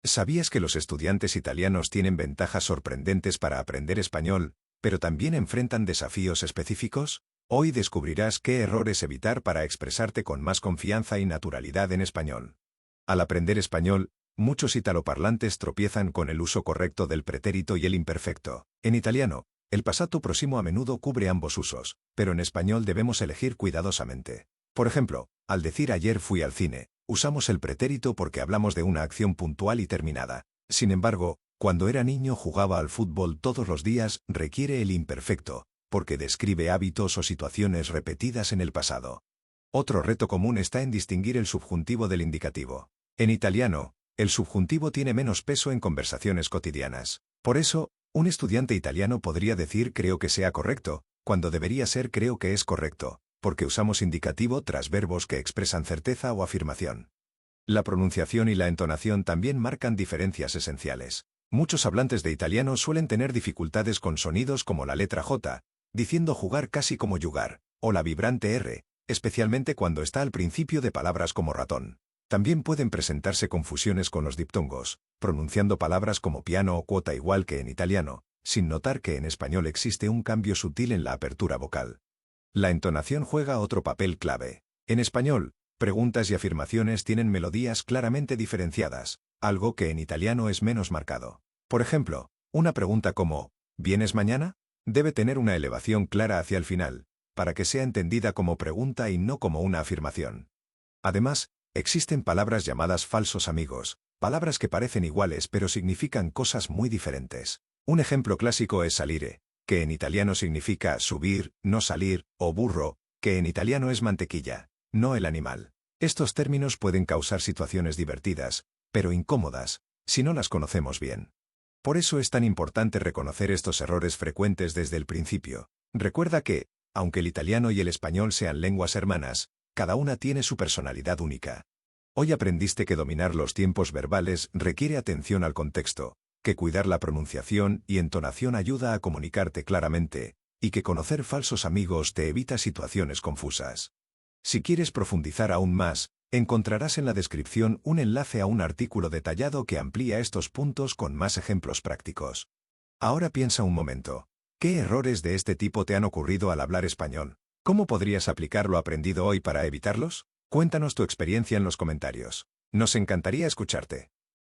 ¿Sabías que los estudiantes italianos tienen ventajas sorprendentes para aprender español, pero también enfrentan desafíos específicos? Hoy descubrirás qué errores evitar para expresarte con más confianza y naturalidad en español. Al aprender español, muchos italoparlantes tropiezan con el uso correcto del pretérito y el imperfecto. En italiano, el passato próximo a menudo cubre ambos usos, pero en español debemos elegir cuidadosamente. Por ejemplo, al decir ayer fui al cine, usamos el pretérito porque hablamos de una acción puntual y terminada. Sin embargo, cuando era niño jugaba al fútbol todos los días requiere el imperfecto, porque describe hábitos o situaciones repetidas en el pasado. Otro reto común está en distinguir el subjuntivo del indicativo. En italiano, el subjuntivo tiene menos peso en conversaciones cotidianas. Por eso, un estudiante italiano podría decir creo que sea correcto, cuando debería ser creo que es correcto, porque usamos indicativo tras verbos que expresan certeza o afirmación. La pronunciación y la entonación también marcan diferencias esenciales. Muchos hablantes de italiano suelen tener dificultades con sonidos como la letra J, diciendo jugar casi como yugar, o la vibrante R, especialmente cuando está al principio de palabras como ratón. También pueden presentarse confusiones con los diptongos, pronunciando palabras como piano o cuota igual que en italiano, sin notar que en español existe un cambio sutil en la apertura vocal. La entonación juega otro papel clave. En español, preguntas y afirmaciones tienen melodías claramente diferenciadas, algo que en italiano es menos marcado. Por ejemplo, una pregunta como ¿vienes mañana? Debe tener una elevación clara hacia el final, para que sea entendida como pregunta y no como una afirmación. Además, existen palabras llamadas falsos amigos, palabras que parecen iguales pero significan cosas muy diferentes. Un ejemplo clásico es salire, que en italiano significa subir, no salir, o burro, que en italiano es mantequilla, no el animal. Estos términos pueden causar situaciones divertidas, pero incómodas, si no las conocemos bien. Por eso es tan importante reconocer estos errores frecuentes desde el principio. Recuerda que, aunque el italiano y el español sean lenguas hermanas, cada una tiene su personalidad única. Hoy aprendiste que dominar los tiempos verbales requiere atención al contexto, que cuidar la pronunciación y entonación ayuda a comunicarte claramente, y que conocer falsos amigos te evita situaciones confusas. Si quieres profundizar aún más, encontrarás en la descripción un enlace a un artículo detallado que amplía estos puntos con más ejemplos prácticos. Ahora piensa un momento. ¿Qué errores de este tipo te han ocurrido al hablar español? ¿Cómo podrías aplicar lo aprendido hoy para evitarlos? Cuéntanos tu experiencia en los comentarios. Nos encantaría escucharte.